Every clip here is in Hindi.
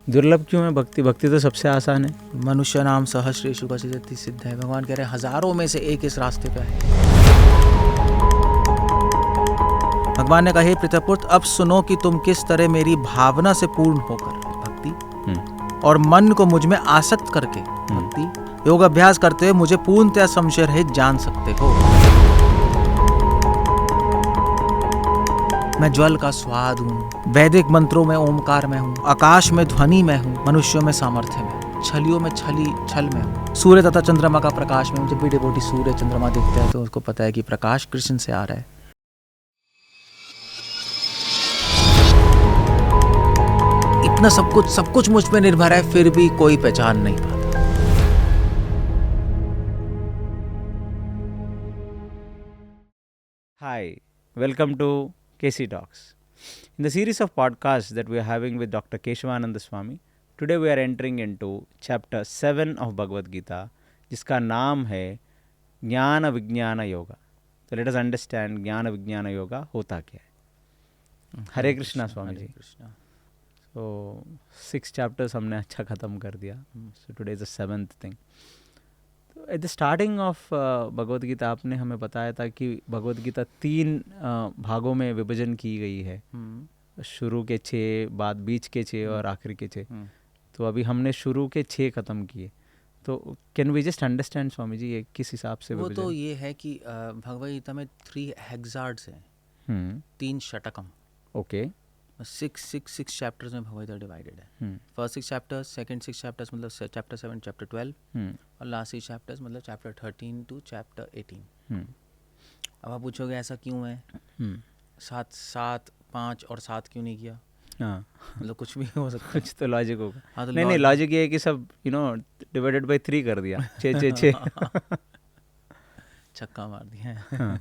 दुर्लभ क्यों है भक्ति? भक्ति तो सबसे आसान है। मनुष्य नाम सहस्रेषु कचिदति सिद्ध है। भगवान कह रहे हैं हजारों में से एक इस रास्ते पे है। भगवान ने कहा हे प्रजापुत्र, अब सुनो कि तुम किस तरह मेरी भावना से पूर्ण होकर भक्ति और मन को मुझ में आसक्त करके भक्ति योग अभ्यास करते हुए मुझे पूर्णतया संशय रहित जान सकते हो। मैं ज्वल का स्वाद हूँ, वैदिक मंत्रों में ओमकार में हूँ, आकाश में ध्वनि में हूँ, मनुष्यों में सामर्थ्य में, छलियों में छल में हूँ, सूर्य तथा चंद्रमा का प्रकाश में हूँ। जब भी डिवोटी सूर्य चंद्रमा देखते हैं तो उसको पता है कि प्रकाश कृष्ण से आ रहा है। इतना सब कुछ मुझ पे निर्भर है, फिर भी कोई पहचान नहीं पाता। Hi, welcome to KC Talks. In the series of podcasts that we are having with Dr. Keshavananda Swami, today we are entering into chapter 7 of Bhagavad Gita, जिसका नाम है ज्ञान विज्ञान योगा। तो लेट अस अंडरस्टैंड ज्ञान विज्ञान योगा होता क्या है। हरे कृष्णा स्वामी जी। तो 6 चैप्टर्स हमने अच्छा ख़त्म कर दिया। So today is the 7th thing. तो at the starting of Bhagavad Gita आपने हमें बताया था कि भगवद गीता 3 भागों में विभाजन की गई है। शुरू के 6, बाद बीच के 6 और आखिरी के 6। तो अभी हमने शुरू के 6 ख़त्म किए। तो can we just understand Swami ji ये किस हिसाब से वो तो ये है कि भगवद गीता में 3 हेक्सार्ड्स हैं, 3 षटकम। ओके। 6 चैप्टर्स में भगवद गीता डिवाइडेड है। फर्स्ट 6 चैप्टर्स, सेकंड 6 चैप्टर्स मतलब चैप्टर 7, चैप्टर 12 और लास्ट 6 चैप्टर्स मतलब चैप्टर 13 टू चैप्टर 18। अब आप पूछोगे ऐसा क्यों है? 7, 5 और 7 क्यों नहीं किया? हाँ, मतलब कुछ भी हो सकता है। कुछ तो लॉजिक होगा। हाँ, तो नहीं लॉजिक ये है कि सब डिवाइडेड बाय 3 कर दिया। 6 छक्का मार दिया।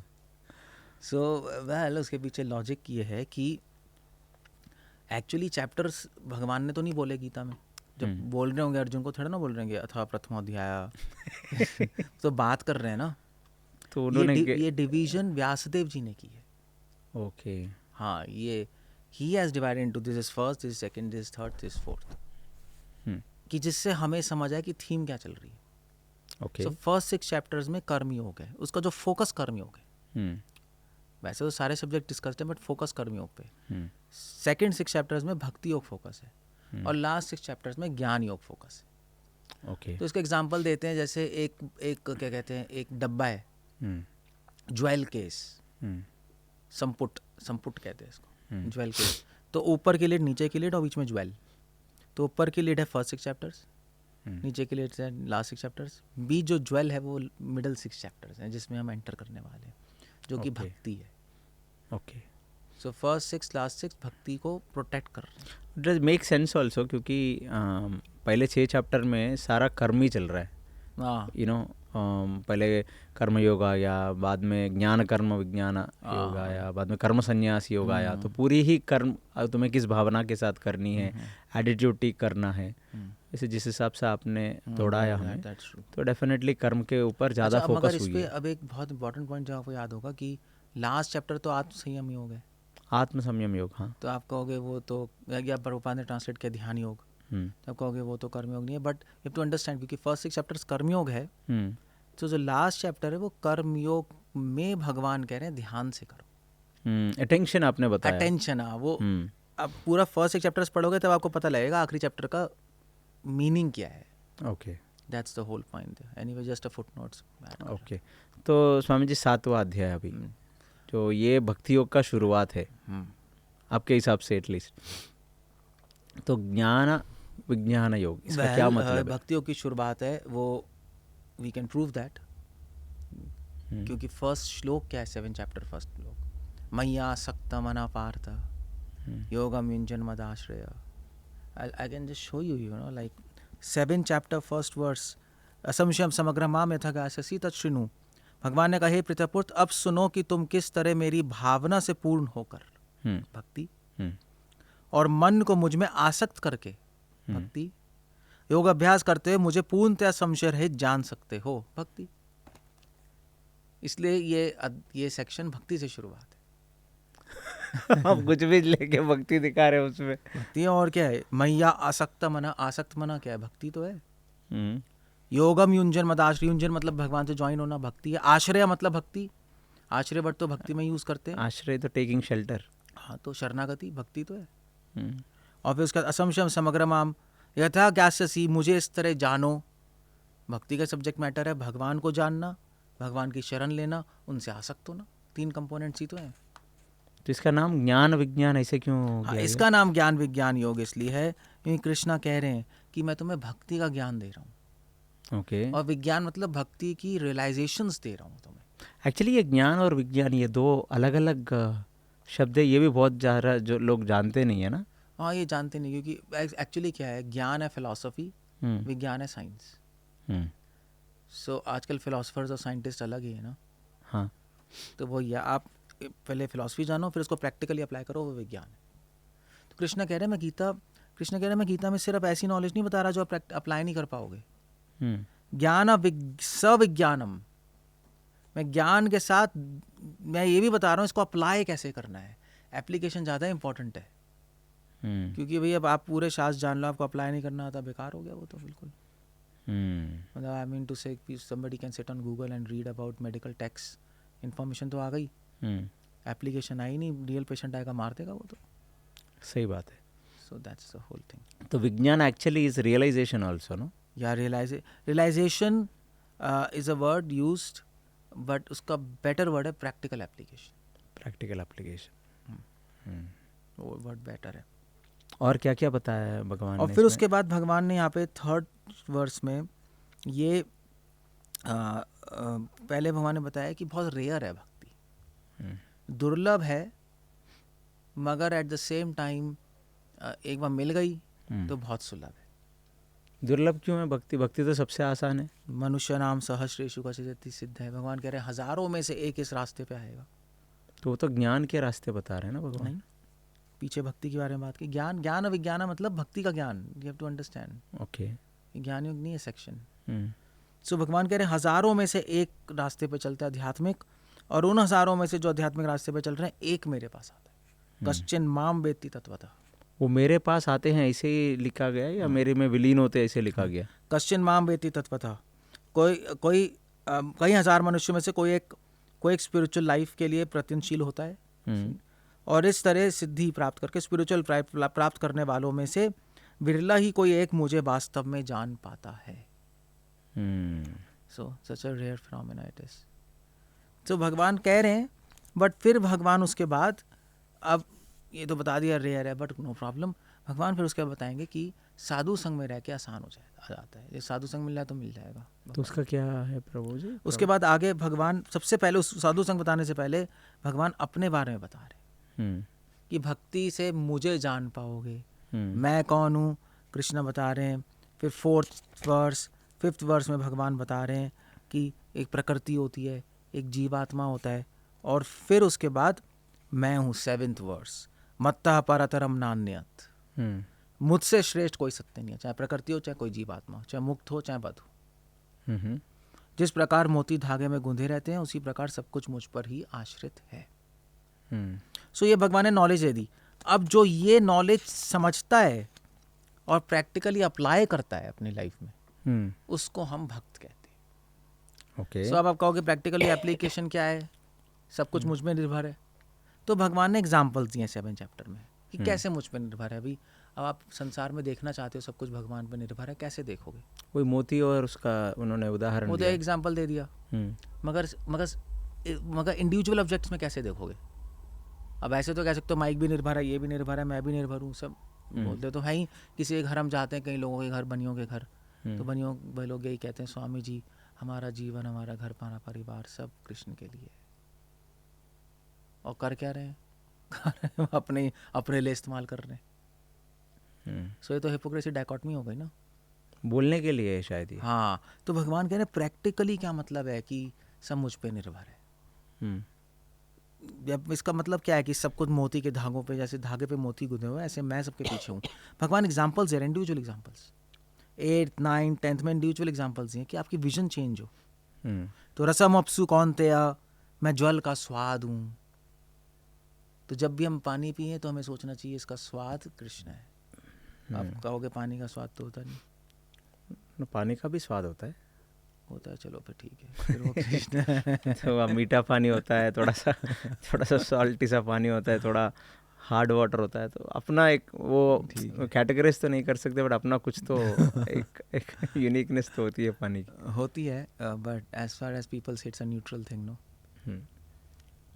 सो वेल उसके पीछे लॉजिक ये है कि एक्चुअली चैप्टर्स भगवान ने तो नहीं बोले गीता में। जब बोल रहे होंगे अर्जुन को, थोड़ा ना बोल रहे होंगे अथा प्रथमोऽध्याय। तो बात कर रहे हैं ना, तो उन्होंने ये डिवीजन व्यासदेव जी ने की है। ओके। हाँ, ये he has divided into this is first, this is second, this is third, this is fourth, कि जिससे हमें समझ आए कि थीम क्या चल रही है। ओके। सो फर्स्ट 6 चैप्टर्स में कर्मयोग है, उसका जो फोकस कर्मयोग है। वैसे तो सारे सब्जेक्ट डिस्कस्ड हैं बट फोकस कर्मयोग पे। सेकंड 6 चैप्टर्स में भक्ति योग फोकस है और लास्ट 6 चैप्टर्स में ज्ञान योग फोकस है। ओके। तो इसका एग्जांपल देते हैं, जैसे एक क्या कहते हैं, एक डब्बा है, ज्वेल केस, संपुट कहते हैं इसको, ज्वेल केस। तो ऊपर की लिड, नीचे की लिड और बीच में ज्वेल। तो ऊपर की लिड है फर्स्ट 6 चैप्टर्स, नीचे की लिड है लास्ट 6 चैप्टर्स, बीच जो ज्वेल है वो मिडल 6 चैप्टर्स हैं जिसमें हम एंटर करने वाले हैं, जो कि भक्ति है। ओके। सो फर्स्ट 6 लास्ट 6 भक्ति को प्रोटेक्ट कर रहे हैं। It does make sense also, क्योंकि पहले 6 चैप्टर में सारा कर्म ही चल रहा है। पहले कर्म योग आया, बाद में ज्ञान कर्म विज्ञान योग आया, बाद में कर्म संन्यास योग आया। तो पूरी ही कर्म तुम्हें किस भावना के साथ करनी है, एटीट्यूड ठीक करना है, इसे जिस हिसाब से आपने तोड़ाया हमें, तो डेफिनेटली कर्म के ऊपर ज़्यादा फोकस हुई है। अब एक बहुत इंपॉर्टेंट पॉइंट जो आपको याद होगा कि लास्ट चैप्टर तो आत्मसंयम योग है, आत्मसंयम योग। हाँ, तो आप कहोगे वो तो, या प्रभुपाद ने ट्रांसलेट किया ध्यान योग, तो आप कहोगे वो तो कर्मयोग नहीं है। But you have to understand, क्योंकि फर्स्ट 6 चैप्टर्स कर्मयोग है, तो जो लास्ट चैप्टर है वो कर्मयोग में भगवान कह रहे हैं ध्यान से करो। अटेंशन आपने बताया, अटेंशन। वो अब पूरा फर्स्ट 6 चैप्टर्स पढ़ोगे तब आपको पता लगेगा आखिरी चैप्टर का मीनिंग क्या है। Okay, that's the whole point. Anyway, just a footnotes. Okay. तो स्वामी जी 7वां अध्याय अभी जो ये भक्ति योग का शुरुआत है आपके हिसाब से एटलीस्ट, तो ज्ञान विज्ञान योग, इसका क्या मतलब है? भक्ति योग की शुरुआत है वो, वी कैन प्रूव दैट, क्योंकि फर्स्ट श्लोक क्या है, 7 चैप्टर फर्स्ट श्लोक, मय्या सक्त मना पार्थ योगम युञ्जन मदाश्रय। I can just show you, like 7 chapter first verse, असंशयम समग्र माम यथागास्यसि तच्छृणु। भगवान ने कहा हे प्रजापुत्र, अब सुनो कि तुम किस तरह मेरी भावना से पूर्ण होकर भक्ति और मन को मुझ में आसक्त करके भक्ति योग अभ्यास करते हुए मुझे पूर्णतया संशय रहित जान सकते हो। भक्ति, इसलिए ये सेक्शन भक्ति से शुरुआत है। हम कुछ भी लेके भक्ति दिखा रहे हैं उसमें। भक्ति है और क्या है? मैया आसक्त मना, आसक्त मना क्या है? भक्ति तो है। हम्म, योगम युंजन मदाश्रय, युंजन मतलब भगवान से ज्वाइन होना, भक्ति है। आश्रय मतलब भक्ति, आश्रय वर्ड तो भक्ति में यूज करते हैं। आश्रय तो टेकिंग शेल्टर। हाँ, तो शरणागति भक्ति तो है। हम्म, और फिर उसका असंशम समग्रमाम यथा ज्ञास्यसि, मुझे इस तरह जानो। भक्ति का सब्जेक्ट मैटर है भगवान को जानना, भगवान की शरण लेना, उनसे आसक्त होना। 3 कंपोनेंट्स ही तो हैं। तो इसका नाम ज्ञान विज्ञान ऐसे क्यों हो हाँ, गया? इसका नाम ज्ञान विज्ञान योग इसलिए है क्योंकि कृष्णा कह रहे हैं कि मैं तुम्हें भक्ति का ज्ञान दे रहा हूँ, ओके। और विज्ञान मतलब भक्ति की रियलाइजेशंस दे रहा हूँ तुम्हें। एक्चुअली ये ज्ञान और विज्ञान ये 2 अलग अलग शब्द है, ये भी बहुत ज़्यादा जो लोग जानते नहीं है ना। हाँ, ये जानते नहीं, क्योंकि एक्चुअली क्या है, ज्ञान है फिलॉसफी, हम्म, विज्ञान है साइंस। हम्म, सो आजकल फिलोसफर्स और साइंटिस्ट अलग ही है ना। हाँ, तो वो या आप पहले फिलॉसफी जानो, फिर उसको प्रैक्टिकली अप्लाई करो, वो विज्ञान है। तो कृष्ण कह रहे हैं मैं गीता में सिर्फ ऐसी नॉलेज नहीं बता रहा जो आप अप्लाई नहीं कर पाओगे। हम्म, ज्ञान सविज्ञानम, मैं ज्ञान के साथ मैं ये भी बता रहा हूँ इसको अप्लाई कैसे करना है। एप्लीकेशन ज़्यादा इंपॉर्टेंट है, हम्म, क्योंकि भाई अब आप पूरे शास्त्र जान लो, आपको अप्लाई नहीं करना आता, बेकार हो गया वो तो बिल्कुल। हम्म, मतलब आई मीन टू से somebody can sit on Google and read about medical texts, information तो आ गई, हम्म, एप्लीकेशन आई नहीं, रियल पेशेंट आएगा मार देगा वो तो। सही बात है। So that's the whole thing. तो विज्ञान actually is realization also, no? या realization is a word used, but उसका बेटर वर्ड है प्रैक्टिकल एप्लीकेशन। Practical application. वो वर्ड बेटर है। और क्या क्या बताया है भगवान और ने फिर इसमें? उसके बाद भगवान ने यहाँ पे 3rd वर्स में ये पहले भगवान ने बताया कि बहुत रेयर है भक्ति, दुर्लभ है, मगर एट द सेम टाइम एक बार मिल गई तो बहुत सुलभ है। दुर्लभ क्यों है भक्ति? भक्ति तो सबसे आसान है। मनुष्य नाम सहस्रेषु कचिदति सिद्ध है। भगवान कह रहे हैं हजारों में से एक इस रास्ते पे आएगा। तो वो तो ज्ञान के रास्ते बता रहे हैं ना भगवान। नहीं, पीछे भक्ति के बारे में बात की। ज्ञान और विज्ञान मतलब भक्ति का ज्ञान, you have to understand. Okay. ज्ञान युग नहीं है सेक्शन। हम्म, सो भगवान कह रहे हैं हजारों में से एक रास्ते पे चलता है आध्यात्मिक, और उन हजारों में से जो आध्यात्मिक रास्ते पे चल रहे हैं एक मेरे पास आता है। कश्चिन माम वेत्ति तत्वतः। वो मेरे पास आते हैं ऐसे ही लिखा गया है या मेरे में विलीन होते ऐसे लिखा गया? कश्चिन माम वेत्ति तत्वतः। कोई कई हजार मनुष्यों में से कोई एक स्पिरिचुअल लाइफ के लिए प्रयत्नशील होता है, और इस तरह सिद्धि प्राप्त करके स्पिरिचुअल प्राप्त करने वालों में से विरला ही कोई एक मुझे वास्तव में जान पाता है। So such a rare phenomena it is. तो भगवान कह रहे हैं, बट फिर भगवान उसके बाद, अब ये तो बता दिया रेयर है बट नो प्रॉब्लम, भगवान फिर उसके बाद बताएंगे कि साधु संग में रह के आसान हो जाता है। ये साधु संग मिल रहा है तो मिल जाएगा। तो उसका क्या है प्रभु जी? उसके बाद आगे भगवान सबसे पहले उस साधु संग बताने से पहले भगवान अपने बारे में बता रहे कि भक्ति से मुझे जान पाओगे, मैं कौन हूँ, कृष्ण बता रहे हैं। फिर 5th वर्स में भगवान बता रहे हैं कि एक प्रकृति होती है, एक जीवात्मा होता है, और फिर उसके बाद मैं हूँ 7th वर्स, मत्तः परतरम नान्यत्, मुझसे श्रेष्ठ कोई सत्य नहीं है, चाहे प्रकृति हो, चाहे कोई जीवात्मा हो, चाहे मुक्त हो, चाहे बद्ध हो। जिस प्रकार मोती धागे में गुंधे रहते हैं, उसी प्रकार सब कुछ मुझ पर ही आश्रित है। सो ये भगवान ने नॉलेज दे दी। अब जो ये नॉलेज समझता है और प्रैक्टिकली अप्लाई करता है अपनी लाइफ में, उसको हम भक्त कहते हैं। ओके। सो अब आप कहोगे प्रैक्टिकली एप्लीकेशन क्या है, सब कुछ मुझ में निर्भर है। तो भगवान ने एग्जाम्पल्स दिए 7 चैप्टर में कि कैसे मुझ पर निर्भर है। अभी अब आप संसार में देखना चाहते हो सब कुछ भगवान पर निर्भर है, कैसे देखोगे? कोई मोती और उसका उन्होंने उदाहरण वो तो दिया। एग्जाम्पल दे दिया, मगर इंडिविजुअल ऑब्जेक्ट्स में कैसे देखोगे? अब ऐसे तो कह सकते हो माइक भी निर्भर है, ये भी निर्भर है, मैं भी निर्भर हूँ, सब बोलते तो है ही। किसी के घर हम जाते हैं, कई लोगों के घर, बनियों के घर, तो बनियों वह लोग यही कहते हैं, स्वामी जी हमारा जीवन, हमारा घर, हमारा परिवार सब कृष्ण के लिए है। और कर क्या रहे हैं? अपने लिए इस्तेमाल कर रहे हैं। सो ये तो हिपोक्रेसी, डायकॉटमी हो गई ना। बोलने के लिए शायद ही। हाँ, तो भगवान कह रहे हैं प्रैक्टिकली क्या मतलब है कि सब मुझ पे निर्भर है। इसका मतलब क्या है कि सब कुछ मोती के धागों पे, जैसे धागे पे मोती गुंथे हुए, ऐसे मैं सबके पीछे हूँ। भगवान एग्जाम्पल्स है, individual examples. 8th 9th 10th में इंडिविजुअल एग्जाम्पल्स हैं कि आपकी विजन चेंज हो। तो रसम अपसु कौनतेय, मैं ज्वल का स्वाद हूँ। तो जब भी हम पानी पिए तो हमें सोचना चाहिए इसका स्वाद कृष्ण है। आप कहोगे पानी का स्वाद तो होता नहीं। पानी का भी स्वाद होता है। होता है, चलो फिर ठीक है, फिर वो कृष्ण है। तो मीठा पानी होता है, थोड़ा सा सॉल्टी सा पानी होता है, थोड़ा हार्ड वाटर होता है। तो अपना एक वो कैटेगराइज तो नहीं कर सकते, बट अपना कुछ तो एक यूनिकनेस तो होती है पानी की। होती है, but as far as people से it's a neutral thing, no.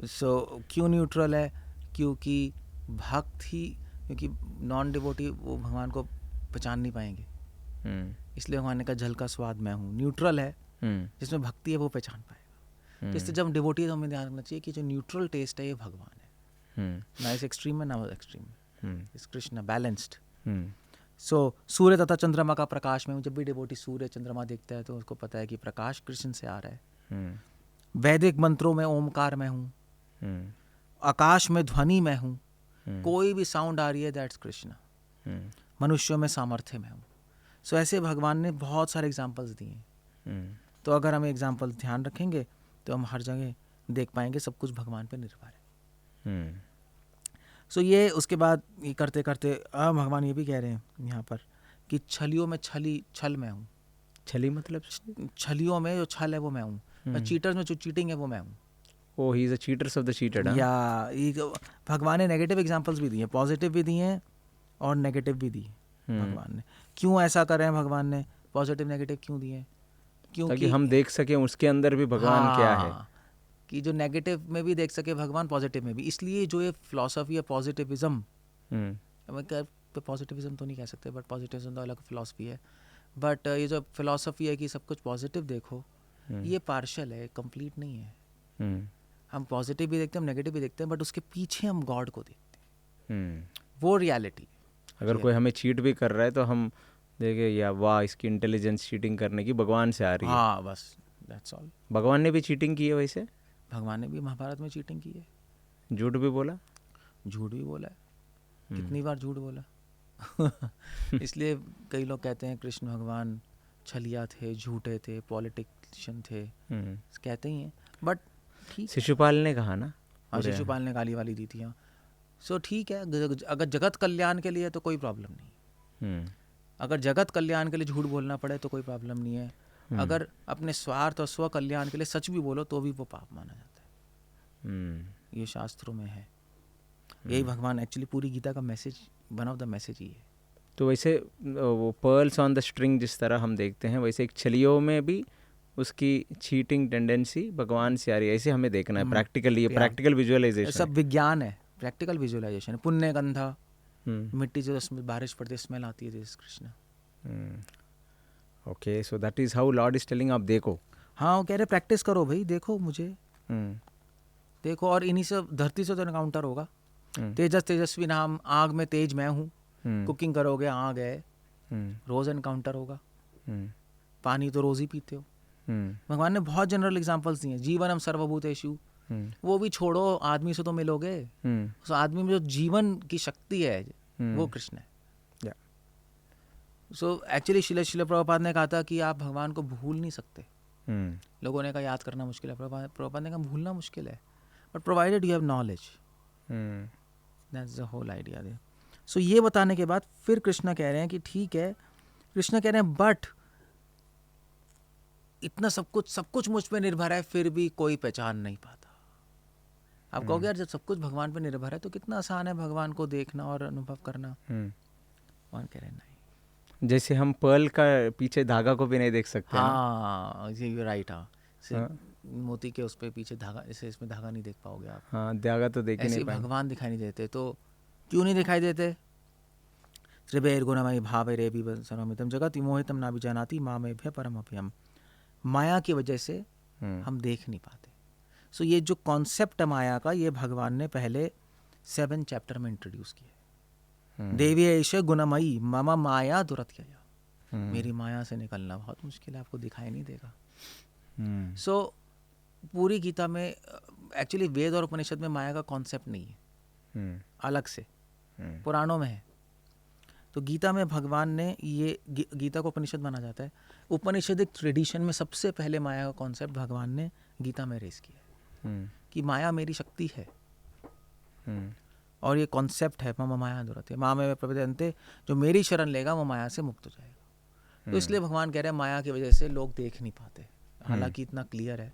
So क्यों न्यूट्रल है? क्योंकि भक्त ही, क्योंकि नॉन डिवोटी वो भगवान को पहचान नहीं पाएंगे, इसलिए भगवान ने कहा जल का स्वाद मैं हूँ। न्यूट्रल है, जिसमें भक्ति है वो पहचान पाएगा। तो इससे जब डिवोटी है तो हमें ध्यान रखना चाहिए कि जो न्यूट्रल टेस्ट है ये भगवान है, ना इस एक्सट्रीम में ना एक्सट्रीम में, इस कृष्ण बैलेंस्ड। सो सूर्य तथा चंद्रमा का प्रकाश में, जब भी डिवोटी सूर्य चंद्रमा देखता है तो उसको पता है कि प्रकाश कृष्ण से आ रहा है। वैदिक मंत्रों में ओमकार मैं हूँ, आकाश में ध्वनि मैं हूँ, कोई भी साउंड आ रही है दैट्स कृष्ण। मनुष्यों में सामर्थ्य मैं हूँ। सो ऐसे भगवान ने बहुत सारे एग्जाम्पल्स दिए। तो अगर हम एग्जाम्पल ध्यान रखेंगे तो हम हर जगह देख पाएंगे सब कुछ भगवान पे निर्भर है। सो ये उसके बाद ये करते करते भगवान ये भी कह रहे हैं यहाँ पर कि छलियों में छल मैं हूँ। छली मतलब? छलियों में जो छल है वो मैं हूँ। चीटर्स में जो चीटिंग है वो मैं हूँ। Oh, he is a cheaters of the cheated, हाँ? या भगवान ने नेगेटिव एग्जांपल्स भी दिए, पॉजिटिव भी दिए और नेगेटिव भी दिए भगवान ने। क्यों ऐसा कर रहे हैं भगवान ने? पॉजिटिव नेगेटिव क्यों दिए? क्योंकि ताकि हम देख सकें उसके अंदर भी भगवान क्या है, कि जो नेगेटिव में भी देख सके भगवान, पॉजिटिव में भी। इसलिए जो ये फिलॉसफी है पॉजिटिविज्म, पॉजिटिविज्म तो नहीं कह सकते, बट पॉजिटिविज्म तो अलग फिलॉसफी है। बट ये जो फिलॉसफी है कि सब कुछ पॉजिटिव देखो, ये पार्शल है, कंप्लीट नहीं है। हम पॉजिटिव भी देखते हैं, हम नेगेटिव भी देखते हैं, बट उसके पीछे हम गॉड को देखते हैं, वो रियलिटी। अगर कोई हमें चीट भी कर रहा है तो हम देखे या वाह इसकी इंटेलिजेंस चीटिंग करने की भगवान से आ रही है। हाँ बस, दैट्स ऑल। भगवान ने भी चीटिंग की है वैसे? भगवान ने भी महाभारत में चीटिंग की है, झूठ भी बोला, झूठ भी बोला है। कितनी बार झूठ बोला। इसलिए कई लोग कहते हैं कृष्ण भगवान छलिया थे, झूठे थे, पॉलिटिशियन थे, कहते ही हैं। बट शिशुपाल ने कहा ना, हाँ शिशुपाल ने गाली वाली दी थी। हाँ, सो ठीक है, अगर जगत कल्याण के लिए तो कोई प्रॉब्लम नहीं। अगर जगत कल्याण के लिए झूठ बोलना पड़े तो कोई प्रॉब्लम नहीं है। अगर अपने स्वार्थ और स्व कल्याण के लिए सच भी बोलो तो भी वो पाप माना जाता है। ये शास्त्रों में है। यही भगवान एक्चुअली पूरी गीता का message, one of the message ही है। तो वैसे वो पर्ल्स ऑन द स्ट्रिंग जिस तरह हम देखते हैं, वैसे एक छलियों में भी उसकी चीटिंग टेंडेंसी भगवान से आ रही है, ऐसे हमें देखना है प्रैक्टिकली। ये प्रैक्टिकल विजुअलाइजेशन सब विज्ञान है, प्रैक्टिकल विजुअलाइजेशन है। पुण्य गंधा, मिट्टी जो उसमें बारिश पड़ती है स्मेल आती है, this Krishna. Okay, so that is how Lord is telling, आप देखो। हाँ, वो कह रहे प्रैक्टिस करो भाई, देखो मुझे, देखो। और इन्हीं से धरती से तो एनकाउंटर होगा। तेजस तेजस्वी नाम, आग में तेज मैं हूँ। कुकिंग करोगे, आग है, रोज एनकाउंटर होगा। पानी तो रोज ही पीते हो। भगवान ने बहुत जनरल एग्जांपल्स दिए। जीवनम सर्वभूतेषु, वो भी छोड़ो, आदमी से तो मिलोगे। तो आदमी में जो जीवन की शक्ति है वो कृष्ण है। सो एक्चुअली शिला प्रभुपाद ने कहा था कि आप भगवान को भूल नहीं सकते। लोगों ने कहा याद करना मुश्किल है, प्रभुपाद ने कहा भूलना मुश्किल है, but provided you have knowledge, that's the whole idea there. So ये बताने के बाद फिर कृष्ण कह रहे हैं कि ठीक है, कृष्ण कह रहे हैं बट इतना सब कुछ मुझ पे निर्भर है, फिर भी कोई पहचान नहीं पाता। आप कहोगे यार जब सब कुछ भगवान पे निर्भर है तो कितना आसान है भगवान को देखना और अनुभव करना। भगवान कह रहे हैं नहीं। जैसे हम पर्ल का पीछे धागा को भी नहीं देख सकते। हाँ ये राइट। हाँ, मोती के उस पे पीछे धागा, ऐसे इसमें धागा नहीं देख पाओगे आप। हाँ, धागा तो देख ही नहीं पाएंगे। भगवान दिखाई नहीं देते। तो क्यों नहीं दिखाई देते? त्रिभैर्गुणमयि भावैरेभि सर्वमिदं जगत् मोहितं न विजानाति मामेभ्य परमप्यहम्। माया की वजह से हम देख नहीं पाते। सो ये जो कॉन्सेप्ट है माया का, ये भगवान ने पहले 7 चैप्टर में इंट्रोड्यूस किया। देवी ऐश गुणमयी मम माया दुरत्यया, मेरी माया से निकलना बहुत मुश्किल है, आपको दिखाई नहीं देगा। सो पूरी गीता में एक्चुअली वेद और उपनिषद में माया का कॉन्सेप्ट नहीं है, अलग से पुराणों में है। तो गीता में भगवान ने ये, गीता को उपनिषद माना जाता है। उपनिषदिक ट्रेडिशन में सबसे पहले माया का कॉन्सेप्ट भगवान ने गीता में रेस किया कि माया मेरी शक्ति है। और ये कॉन्सेप्ट है मम माया दुरते माँ में प्रपद्यन्ते, जो मेरी शरण लेगा वो माया से मुक्त हो जाएगा। तो इसलिए भगवान कह रहे हैं माया की वजह से लोग देख नहीं पाते, हालांकि इतना क्लियर है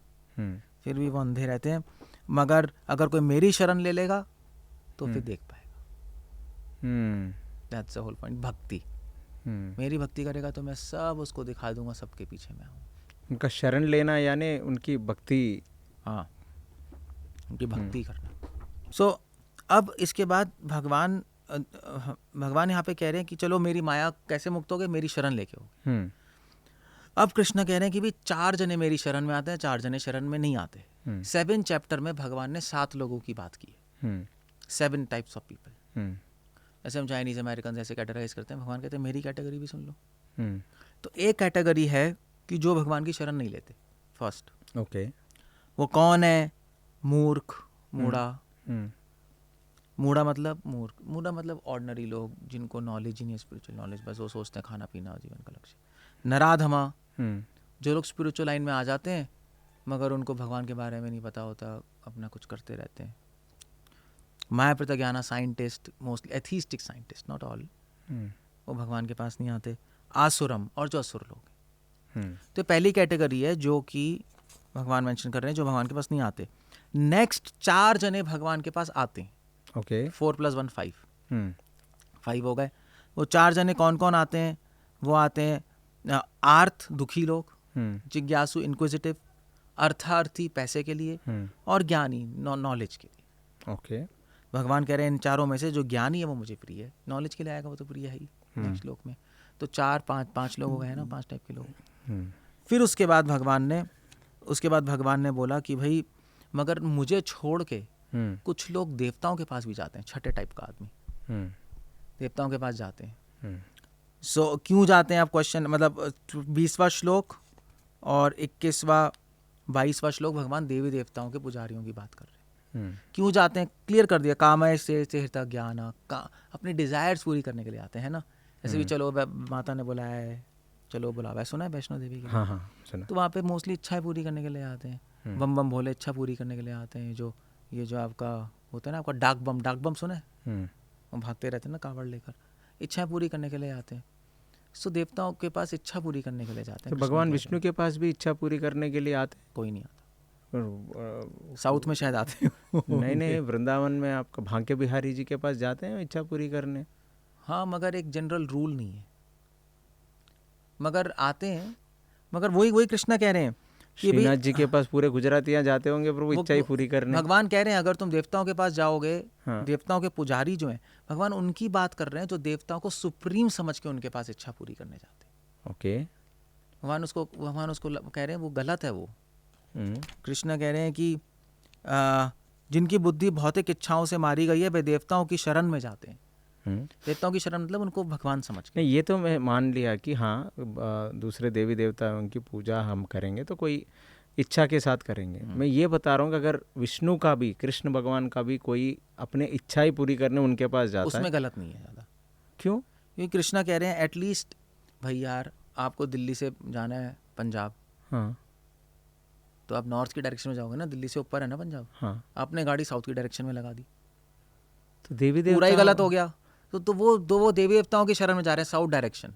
फिर भी वो अंधे रहते हैं। मगर अगर कोई मेरी शरण ले लेगा तो फिर देख पाएगा। That's the whole point. भक्ति, मेरी भक्ति करेगा तो मैं सब उसको दिखा दूंगा, सबके पीछे मैं हूँ। उनका शरण लेना यानी उनकी भक्ति, हाँ, उनकी भक्ति करना। सो अब इसके बाद भगवान यहाँ पे कह रहे हैं कि चलो मेरी माया कैसे मुक्त हो गए, मेरी शरण लेके हो। अब कृष्ण कह रहे हैं कि भी 4 जने मेरी शरण में आते हैं, 4 जने शरण में नहीं आते। 7 चैप्टर में भगवान ने 7 लोगों की बात की है, 7 टाइप्स ऑफ पीपल। जैसे हम चाइनीज अमेरिकन ऐसे कैटेगराइज करते हैं, भगवान कहते हैं मेरी कैटेगरी भी सुन लो। तो एक कैटेगरी है कि जो भगवान की शरण नहीं लेते। फर्स्ट, ओके, वो कौन है? मूर्ख, मूढ़ा। मूढ़ा मतलब ऑर्डिनरी लोग जिनको नॉलेज ही नहीं है, स्पिरिचुअल नॉलेज, बस वो सोचते हैं खाना पीना जीवन का लक्ष्य। नराधमा, जो लोग स्पिरिचुअल लाइन में आ जाते हैं मगर उनको भगवान के बारे में नहीं पता होता, अपना कुछ करते रहते हैं। माया प्रत्यज्ञाना, scientist, mostly atheistic scientist, not all, वो भगवान के पास नहीं आते। आसुरम, और जो असुर लोग हैं। तो पहली कैटेगरी है जो कि भगवान मेंशन कर रहे हैं, जो भगवान के पास नहीं आते। नेक्स्ट 4 जने भगवान के पास आते हैं। ओके, 4 + 1 5, 5 हो गए। वो 4 जने कौन कौन आते हैं? वो आते हैं आर्थ, दुखी लोग, जिज्ञासु, इंक्विजिटिव, अर्थार्थी, पैसे के लिए, और ज्ञानी, नॉलेज के लिए। ओके, भगवान कह रहे हैं इन चारों में से जो ज्ञानी है वो मुझे प्रिय है, नॉलेज के लिए आएगा वो तो प्रिय है ही नेक्स्ट श्लोक में। तो 4 5 लोग हो गए ना, 5 टाइप के लोग। फिर उसके बाद भगवान ने बोला कि भाई मगर मुझे छोड़ के कुछ लोग देवताओं के पास भी जाते हैं। 6ठे टाइप का आदमी देवताओं के पास जाते हैं। सो क्यों जाते हैं आप क्वेश्चन, मतलब 20वां श्लोक और 21वां 22वां श्लोक भगवान देवी देवताओं के पुजारियों की बात कर रहे हैं। क्यों जाते हैं क्लियर कर दिया, कामय से हृता ज्ञान, अपनी डिजायर्स पूरी करने के लिए आते हैं ना। जैसे भी चलो माता ने बुलाया है, चलो बुलावा है, सुना है वैष्णो देवी की? हाँ सुना। तो वहाँ पे मोस्टली इच्छाएं पूरी करने के लिए आते हैं। बम बम भोले इच्छा पूरी करने के लिए आते हैं। जो ये जो आपका होता है ना, आपका डाक बम सुना है? वो भागते रहते हैं ना कावड़ लेकर, इच्छाएं पूरी करने के लिए आते हैं। सो देवताओं के पास इच्छा पूरी करने के लिए जाते हैं। तो भगवान विष्णु के पास भी इच्छा पूरी करने के लिए आते हैं? कोई नहीं आता, साउथ में शायद आते हैं। नहीं, वृंदावन में आपका भांके बिहारी जी के पास जाते हैं इच्छा पूरी करने। हाँ, मगर एक जनरल रूल नहीं है, मगर आते हैं। मगर वही कृष्णा कह रहे हैं कि श्रीनाथ जी के पास पूरे गुजरातियाँ जाते होंगे प्रभु इच्छा ही पूरी करने। भगवान कह रहे हैं अगर तुम देवताओं के पास जाओगे, देवताओं के पुजारी जो हैं, भगवान उनकी बात कर रहे हैं जो देवताओं को सुप्रीम समझ के उनके पास इच्छा पूरी करने जाते हैं। ओके, भगवान उसको कह रहे हैं वो गलत है। वो कृष्ण कह रहे हैं कि जिनकी बुद्धि भौतिक इच्छाओं से मारी गई है वे देवताओं की शरण में जाते हैं। देवताओं की शरण मतलब उनको भगवान समझ के। नहीं, ये तो मैं मान लिया कि हाँ दूसरे देवी देवताओं की पूजा हम करेंगे तो कोई इच्छा के साथ करेंगे। मैं ये बता रहा हूँ कि अगर विष्णु का भी, कृष्ण भगवान का भी कोई अपने इच्छा ही पूरी करने उनके पास जाता उसमें है, गलत नहीं है ज़्यादा। क्यों? क्योंकि कृष्णा कह रहे हैं एटलीस्ट भाई यार आपको दिल्ली से जाना है पंजाब, हाँ, तो आप नॉर्थ की डायरेक्शन में जाओगे ना, दिल्ली से ऊपर है ना पंजाब, हाँ, आपने गाड़ी साउथ की डायरेक्शन में लगा दी तो देवी देवता पूरा ही गलत हो गया। तो वो देवी देवताओं की शरण में जा रहे हैं, साउथ डायरेक्शन।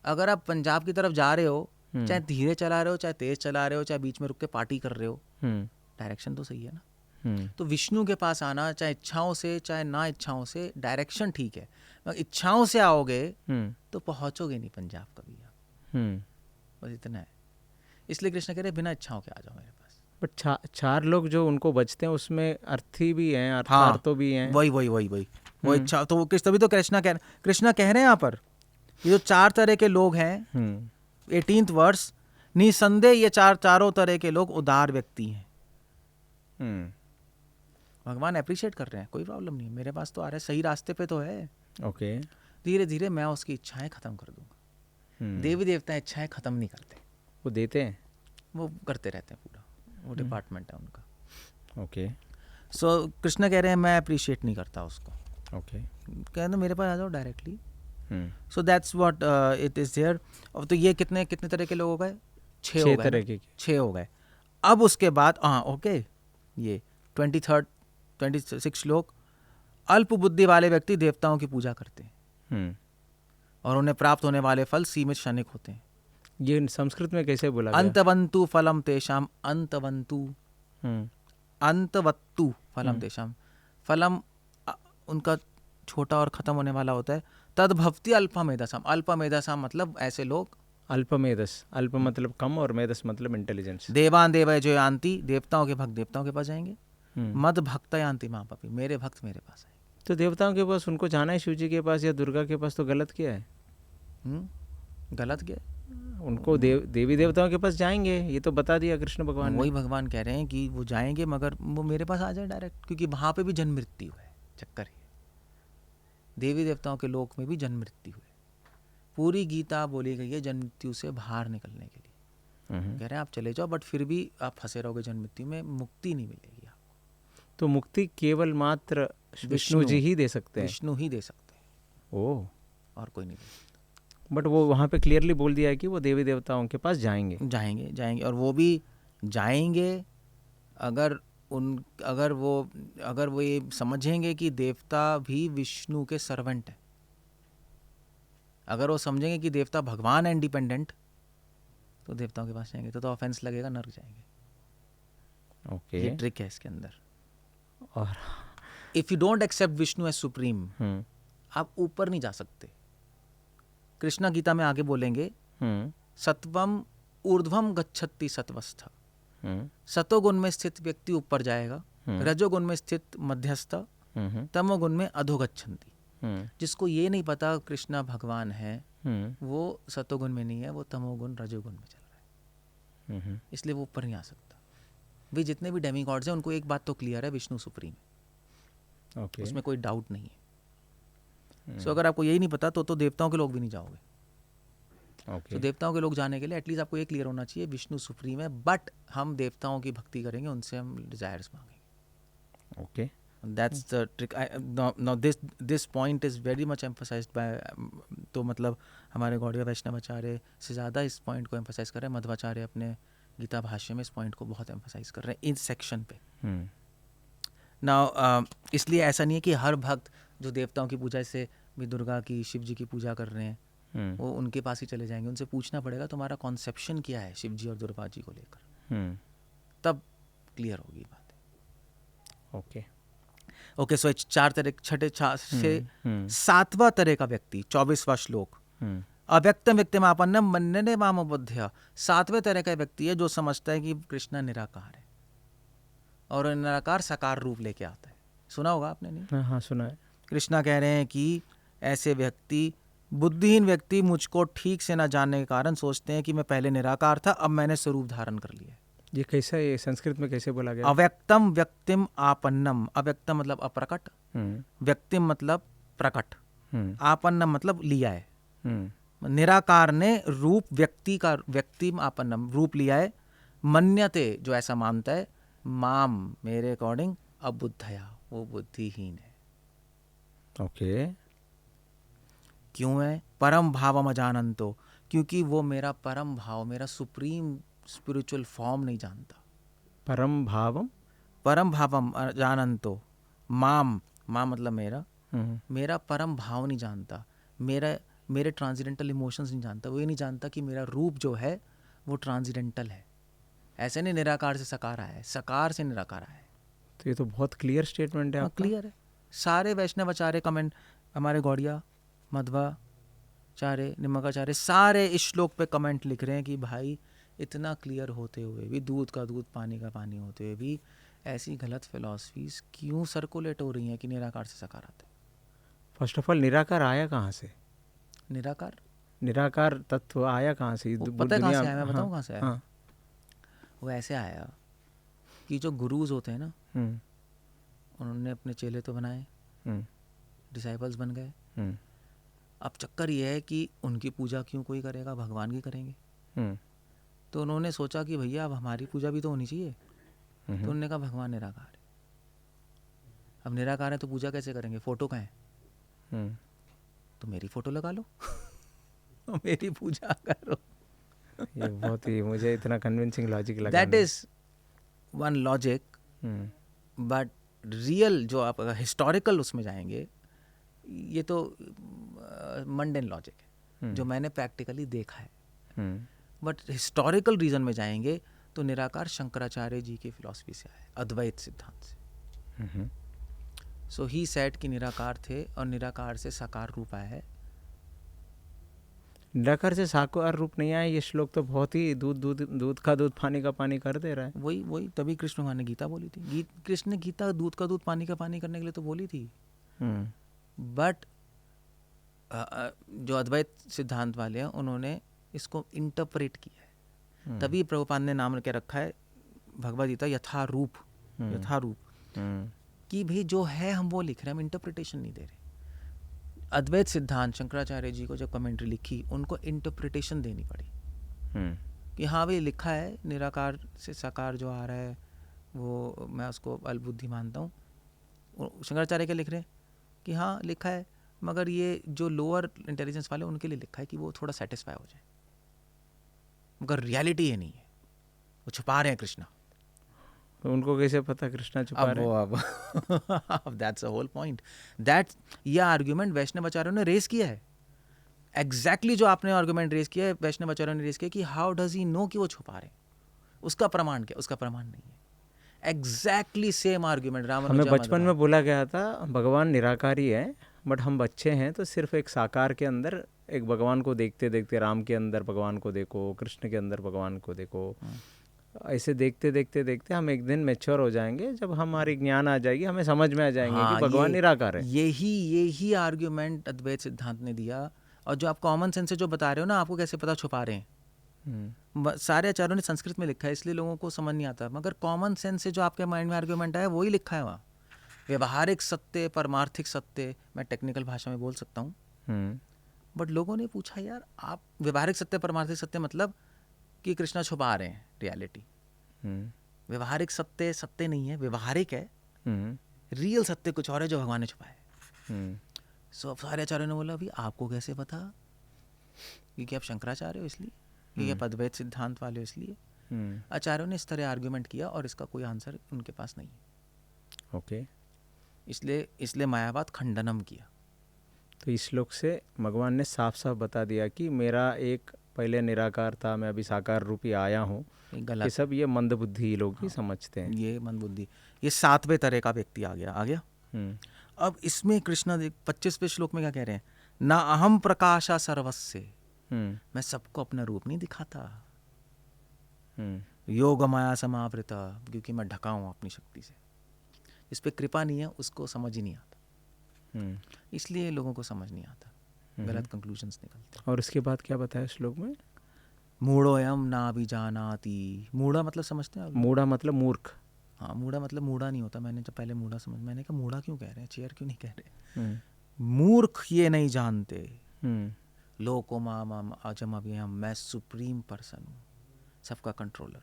अगर आप पंजाब की तरफ जा रहे हो, चाहे धीरे चला रहे हो, चाहे तेज चला रहे हो, चाहे बीच में रुक के पार्टी कर रहे हो, डायरेक्शन तो सही है ना। तो विष्णु के पास आना, चाहे इच्छाओं से चाहे ना इच्छाओं से, डायरेक्शन ठीक है। इच्छाओं से आओगे तो पहुंचोगे नहीं पंजाब कभी आप, बस इतना है। इसलिए कृष्ण कह रहे बिना इच्छाओं के आ जाओ मेरे पास। बट 4 लोग जो उनको बचते हैं उसमें अर्थी भी हैं, अर्थार्थो भी हैं। वही वो इच्छा तो तभी तो कृष्णा कह रहे हैं यहाँ पर ये जो 4 तरह के लोग हैं। 18th वर्ष, निसंदेह ये चारों तरह के लोग उदार व्यक्ति हैं। भगवान अप्रिशिएट कर रहे हैं, कोई प्रॉब्लम नहीं है, मेरे पास तो आ रहा है, सही रास्ते पे तो है। ओके, धीरे धीरे मैं उसकी इच्छाएं खत्म कर दूंगा। देवी देवता इच्छाएं खत्म नहीं करते, वो देते हैं, वो करते रहते हैं, पूरा वो डिपार्टमेंट है उनका। ओके, सो कृष्ण कह रहे हैं मैं अप्रिशिएट नहीं करता उसको। ओके, कह रहे मेरे पास आ जाओ directly. So that's what it is there. तो ये कितने तरह के लोग हो गए? 6 हो गए, 6 हो गए। अब उसके बाद ओके, ये 26 श्लोक, अल्प बुद्धि वाले व्यक्ति देवताओं की पूजा करते हैं हम्म, और उन्हें प्राप्त होने वाले फल सीमित क्षणिक होते हैं। ये संस्कृत में कैसे बोला गया? अंतवंतु फलम तेषाम, अंतवंतु हम्म, अंतवत्तु फलम तेषाम, फलम उनका छोटा और खत्म होने वाला होता है। तद भवति अल्पमेधसाम, अल्पमेधसाम मतलब ऐसे लोग। अल्पमेधस, अल्प मतलब कम और मेधस मतलब इंटेलिजेंस। देवान देवय जो यान्ति, देवताओं के भक्त देवताओं के पास जाएंगे। हम्म, मद भक्त यान्ति मां पपी, मेरे भक्त मेरे पास आएंगे। तो देवताओं के पास उनको जाना है शिव जी के पास या दुर्गा के पास, तो गलत क्या है? गलत क्या? उनको देवी देवताओं के पास जाएंगे, ये तो बता दिया कृष्ण भगवान ने। वही भगवान कह रहे हैं कि वो जाएंगे मगर वो मेरे पास आ जाए डायरेक्ट, क्योंकि वहां पे भी जन्म मृत्यु है। चक्कर है देवी देवताओं के लोक में भी जन्म मृत्यु है। पूरी गीता बोली गई है जन्म मृत्यु से बाहर निकलने के लिए। कह रहे हैं आप चले जाओ, बट फिर भी आप फंसे रहोगे जन्म मृत्यु में, मुक्ति नहीं मिलेगी आपको। तो मुक्ति केवल मात्र विष्णु जी ही दे सकते हैं। विष्णु ही दे सकते हैं, ओह, और कोई नहीं दे सकता। बट वो वहाँ पे क्लियरली बोल दिया है कि वो देवी देवताओं के पास जाएंगे। जाएंगे जाएंगे, और वो भी जाएंगे अगर वो ये समझेंगे कि देवता भी विष्णु के सर्वेंट है। अगर वो समझेंगे कि देवता भगवान है इंडिपेंडेंट, तो देवताओं के पास जाएंगे। तो ऑफेंस लगेगा, नरक जाएंगे। ओके। ये ट्रिक है इसके अंदर। और if you don't accept Vishnu as supreme, आप ऊपर नहीं जा सकते। कृष्णा गीता में आगे बोलेंगे, सत्वम ऊर्ध्वम गच्छति सत्वस्थ। सतोगुण में स्थित व्यक्ति ऊपर जाएगा, रजोगुण में स्थित मध्यस्थ, तमोगुण में अधोगच्छन्ति। जिसको ये नहीं पता कृष्णा भगवान है, वो सतोगुण में नहीं है, वो तमोगुण रजोगुण में चल रहा है, इसलिए वो ऊपर नहीं आ सकता। वे जितने भी डेमीगॉड्स हैं उनको एक बात तो क्लियर है, विष्णु सुप्रीम है। ओके। उसमें कोई डाउट नहीं है। सो अगर आपको यही नहीं पता तो देवताओं के लोग भी नहीं जाओगे। तो देवताओं के लोग जाने के लिए एटलीस्ट आपको ये क्लियर होना चाहिए विष्णु सुप्रीम है, बट हम देवताओं की भक्ति करेंगे, उनसे हम डिजायर्स मांगेंगे। Okay, that's the trick. Now this point is very much emphasized by, तो मतलब हमारे गौड़िया वैष्णवाचार्य से ज़्यादा इस पॉइंट को एम्फसाइज कर रहे हैं। मध्वाचार्य अपने गीता भाष्य में इस पॉइंट को बहुत एम्फसाइज कर रहे हैं इस सेक्शन पे। नाउ इसलिए ऐसा नहीं है कि हर भक्त जो देवताओं की पूजा, जैसे भी दुर्गा की, शिव जी की पूजा कर रहे हैं, वो उनके पास ही चले जाएंगे। उनसे पूछना पड़ेगा तुम्हारा कॉन्सेप्शन क्या है शिव जी और दुर्गा जी को लेकर, तब क्लियर होगी बात। ओके, सो चार तरह, छठे से सातवां तरह का व्यक्ति, 24वां श्लोक, अव्यक्तम व्यक्तिमापन्नम मन्यते माम बुद्धया। सातवें तरह का व्यक्ति है जो समझता है कि कृष्णा निराकार है, और निराकार साकार रूप लेके आता है। सुना होगा आपने? नहीं? हाँ, सुना है। कृष्णा कह रहे हैं कि ऐसे व्यक्ति, बुद्धिहीन व्यक्ति, मुझको ठीक से न जानने के कारण सोचते हैं कि मैं पहले निराकार था, अब मैंने स्वरूप धारण कर लिया है। ये कैसा, ये संस्कृत में कैसे बोला गया? अव्यक्तम व्यक्तिम आपन्नम। अव्यक्तम मतलब अप्रकट, व्यक्तिम मतलब प्रकट, आपन्नम मतलब लिया है। निराकार ने रूप व्यक्ति का, व्यक्तिम आपन्नम रूप लिया है। मन्यते जो ऐसा मानता है, माम मेरे अकॉर्डिंग, अबुद्धया वो बुद्धिहीन है। ओके। क्यों है? परम भावम अजानंतो, क्योंकि वो मेरा परम भाव, मेरा सुप्रीम स्पिरिचुअल फॉर्म नहीं जानता। परम भावम अजानंतो, माम मतलब मेरा, मेरा परम भाव नहीं जानता, मेरे ट्रांसेंडेंटल इमोशंस नहीं जानता। वो ये नहीं जानता कि मेरा रूप जो है वो ट्रांसेंडेंटल है। ऐसे नहीं निराकार से सकार आया है, सकार से निराकार आया है। तो ये तो बहुत क्लियर स्टेटमेंट है आपका। क्लियर है। सारे वैष्णवाचार्य कमेंट, हमारे गौड़िया, मध्वाचार्य, निम्बार्काचार्य, सारे इस श्लोक पे कमेंट लिख रहे हैं कि भाई इतना क्लियर होते हुए भी, दूध का दूध पानी का पानी होते हुए भी, ऐसी गलत फिलॉसफीज क्यों सर्कुलेट हो रही हैं कि निराकार से सकार आते हैं। फर्स्ट ऑफ ऑल निराकार आया कहाँ से? निराकार तत्व आया कहाँ से? पता है कहाँ से आया? मैं बताऊँ कहाँ से आया? वो ऐसे आया कि जो गुरुज होते हैं ना, उन्होंने अपने चेले तो बनाए, डिसाइपल्स बन गए। अब चक्कर ये है कि उनकी पूजा क्यों कोई करेगा, भगवान की करेंगे। तो उन्होंने सोचा कि भैया अब हमारी पूजा भी तो होनी चाहिए। तो उन्होंने कहा भगवान निराकार है, अब निराकार है तो पूजा कैसे करेंगे, फोटो कहाँ है, तो मेरी फोटो लगा लो और मेरी पूजा करो। ये बहुत ही, मुझे इतना कन्विंसिंग लॉजिक लगा। That is one logic, but real जो आप हिस्टोरिकल उसमें जाएंगे, ये तो मंडेन लॉजिक है जो मैंने प्रैक्टिकली देखा है। बट हिस्टोरिकल रीजन में जाएंगे तो निराकार शंकराचार्य जी की फिलॉसफी से आया, अद्वैत सिद्धांत से। सो ही सेड कि निराकार थे और निराकार से साकार रूप आया है। निराकार से साकार रूप नहीं आया, ये श्लोक तो बहुत ही दूध का दूध पानी का पानी कर दे रहा है। वही तभी कृष्ण भगवान ने गीता बोली थी। कृष्ण ने गीता दूध का दूध पानी का पानी करने के लिए तो बोली थी। बट जो अद्वैत सिद्धांत वाले हैं उन्होंने इसको इंटरप्रेट किया है। तभी प्रभुपाद ने नाम क्या रखा है भगवद गीता यथारूप, कि भाई जो है हम वो लिख रहे हैं, हम इंटरप्रिटेशन नहीं दे रहे। अद्वैत सिद्धांत शंकराचार्य जी को जब कमेंट्री लिखी उनको इंटरप्रिटेशन देनी पड़ी कि हाँ भाई लिखा है निराकार से साकार जो आ रहा है वो मैं उसको अल्पबुद्धि मानता हूँ। शंकराचार्य क्या लिख रहे हैं कि हाँ लिखा है, मगर ये जो लोअर इंटेलिजेंस वाले उनके लिए लिखा है कि वो थोड़ा सेटिस्फाई हो जाए, मगर रियलिटी ये नहीं है, वो छुपा रहे हैं कृष्णा। तो उनको कैसे पता कृष्णा छुपा रहे हैं? अब that's a whole point. That ये आर्ग्यूमेंट वैष्णवाचार्यों ने रेस किया है। एग्जैक्टली जो आपने आर्ग्यूमेंट रेस किया है वैष्णवाचार्यों ने रेस किया कि हाउ डज ही नो कि वो छुपा रहे हैं, उसका प्रमाण क्या? उसका प्रमाण नहीं है। एग्जैक्टली सेम आर्ग्यूमेंट हमें बचपन में बोला गया था भगवान निराकारी है, बट हम बच्चे हैं तो सिर्फ एक साकार के अंदर एक भगवान को देखते देखते, राम के अंदर भगवान को देखो, कृष्ण के अंदर भगवान को देखो, ऐसे देखते देखते देखते हम एक दिन मैच्योर हो जाएंगे, जब हमारी ज्ञान आ जाएगी हमें समझ में आ जाएंगे कि भगवान निराकार है। यही आर्ग्यूमेंट अद्वैत सिद्धांत ने दिया। और जो आप कॉमन सेंस से जो बता रहे हो ना, आपको कैसे पता छुपा रहे हैं? सारे आचार्यों ने संस्कृत में लिखा है इसलिए लोगों को समझ नहीं आता, मगर कॉमन सेंस से जो आपके माइंड में आर्ग्यूमेंट आया वही लिखा है वहाँ। व्यवहारिक सत्य, परमार्थिक सत्य, मैं टेक्निकल भाषा में बोल सकता हूँ। बट लोगों ने पूछा यार आप व्यवहारिक सत्य परमार्थिक सत्य मतलब कि कृष्णा छुपा रहे हैं रियलिटी। व्यवहारिक सत्य सत्य नहीं है, व्यवहारिक है। रियल सत्य कुछ और है जो भगवान ने छुपाया है। सो अब सारे आचार्यों ने बोला अभी आपको कैसे पता? क्योंकि आप शंकराचार्य हो इसलिए, क्योंकि आप अद्वैत सिद्धांत वाले हो इसलिए। आचार्यों ने इस तरह आर्ग्यूमेंट किया और इसका कोई आंसर उनके पास नहीं है। ओके, इसलिए मायावाद खंडनम किया। तो इस श्लोक से भगवान ने साफ साफ बता दिया कि मेरा एक पहले निराकार था, मैं अभी साकार रूपी आया हूँ। ये सब ये मंदबुद्धि लोग ही समझते हैं। ये मंदबुद्धि, ये 7वें तरह का व्यक्ति आ गया। अब इसमें कृष्णा 25वें श्लोक में क्या कह रहे हैं? ना अहम प्रकाशा सर्वस्य, मैं सबको अपना रूप नहीं दिखाता। योग माया समावृता, क्योंकि मैं ढका हूँ अपनी शक्ति से। इस पे कृपा नहीं है उसको समझ ही नहीं आता, इसलिए लोगों को समझ नहीं आता, गलत कंक्लूजन्स निकलते। और उसके बाद क्या बताया श्लोक में? मूढ़ोयम ना भी जानाति। मूढ़ा मतलब समझते हैं आप? मूढ़ा मतलब मूर्ख। हाँ, मूढ़ा मतलब मूढ़ा नहीं होता। मैंने जब पहले मूढ़ा समझ, मैंने कहा मूढ़ा क्यों कह रहे हैं, चेयर क्यों नहीं कह रहे? मूर्ख ये नहीं जानते लोको माम अजम अभियम, मैं सुप्रीम पर्सन हूँ, सबका controller,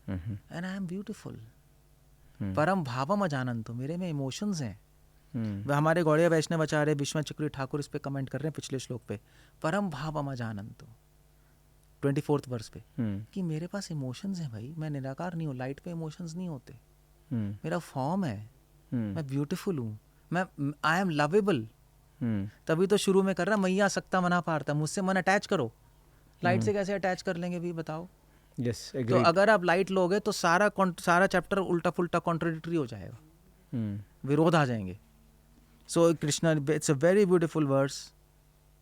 and I am beautiful. परम भावम अजानंतो, मेरे में इमोशंस हैं। हमारे गौड़िया वैष्णव आचार्य विश्वनाथ चक्रवर्ती ठाकुर इस पे कमेंट कर रहे हैं पिछले श्लोक पे, परम भावम अजानंतो 24th वर्स पे, कि मेरे पास इमोशंस हैं भाई, मैं निराकार नहीं हूँ। लाइट पे इमोशंस नहीं होते, मेरा फॉर्म है, मैं ब्यूटीफुल हूँ, मैं आई एम लवेबल। तभी तो शुरू में कर रहा मैया सकता मना पारता, मुझसे मन अटैच करो। लाइट से कैसे अटैच कर लेंगे भी बताओ? यस, तो अगर आप लाइट लोगे तो सारा चैप्टर उल्टा पुल्टा कॉन्ट्रडिक्टरी हो जाएगा, विरोध आ जाएंगे। So Krishna, it's a very beautiful verse,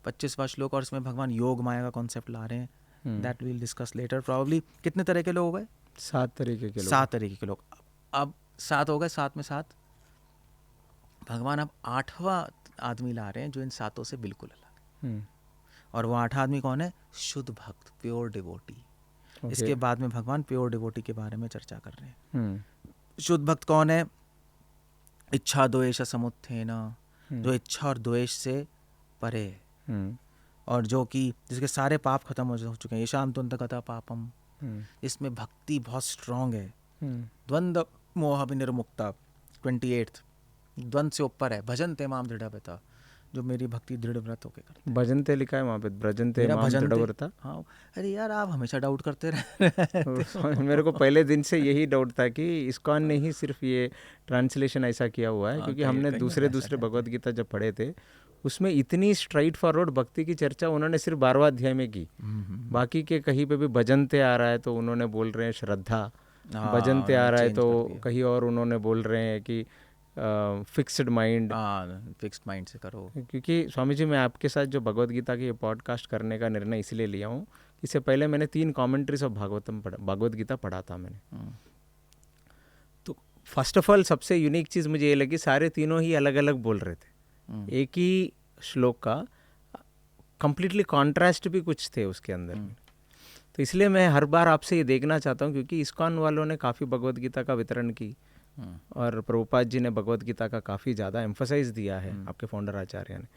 25वां श्लोक, और इसमें भगवान योग माया का कॉन्सेप्ट ला रहे हैं। That will discuss later probably. कितने तरह के लोग हो गए? 7 तरीके के लोग। 7 तरीके के लोग। अब 7 हो गए, 7 में 7। भगवान अब 8वां आदमी ला रहे हैं जो इन 7 से बिल्कुल अलग। और वो 8वां आदमी कौन है? शुद्ध भक्त, प्योर डिवोटी। इसके बाद में भगवान प्योर डिवोटी के बारे में चर्चा कर रहे हैं। शुद्ध भक्त कौन है? इच्छा द्वेष समुत्थेन, जो इच्छा और द्वेष से परे है, और जो कि जिसके सारे पाप खत्म हो चुके हैं। ये शाम तुंत कथा पापम, इसमें भक्ति बहुत स्ट्रांग है। द्वंद्व मोह विनिर्मुक्ता 28, द्वंद्व से ऊपर है। भजन ते माम दृढ़ पिता, जो मेरी भक्ति दृढ़ व्रत होके करते हैं। भजनते लिखा है वहाँ पे, भजनते मेरा माम भजनते। दृढ़व्रता। हाँ, अरे यार आप हमेशा डाउट करते रहते हो। मेरे को पहले दिन से यही डाउट था कि इस्कॉन ने ही सिर्फ ये ट्रांसलेशन ऐसा किया हुआ है, हाँ, क्योंकि कहीं- हमने कहीं दूसरे ऐसा दूसरे कहते हैं। भगवत गीता जब पढ़े थे उसमें इतनी स्ट्राइट फॉरवर्ड भक्ति की चर्चा उन्होंने सिर्फ 12वां अध्याय में की। बाकी के कहीं पे भी भजनते आ रहा है तो उन्होंने बोल रहे हैं श्रद्धा, हाँ, भजनते आ रहा है change तो कर दिया। कहीं और उन्होंने बोल रहे हैं कि फिक्स्ड माइंड। हाँ, फिक्स्ड माइंड से करो। क्योंकि स्वामी जी मैं आपके साथ जो भगवत गीता की पॉडकास्ट करने का निर्णय इसलिए लिया हूँ, इससे पहले मैंने 3 कमेंट्रीज ऑफ भगवत गीता पढ़ा था मैंने। हम्म, तो फर्स्ट ऑफ ऑल सबसे यूनिक चीज़ मुझे ये लगी, सारे तीनों ही अलग अलग बोल रहे थे। हम्म, एक ही श्लोक का कंप्लीटली कॉन्ट्रास्ट भी कुछ थे उसके अंदर। तो इसलिए मैं हर बार आपसे ये देखना चाहता हूँ, क्योंकि इस्कॉन वालों ने काफ़ी भगवत गीता का वितरण की हम्म, और प्रभुपाद जी ने भगवत गीता का काफ़ी ज़्यादा एम्फसाइज दिया है, आपके फाउंडर आचार्य ने।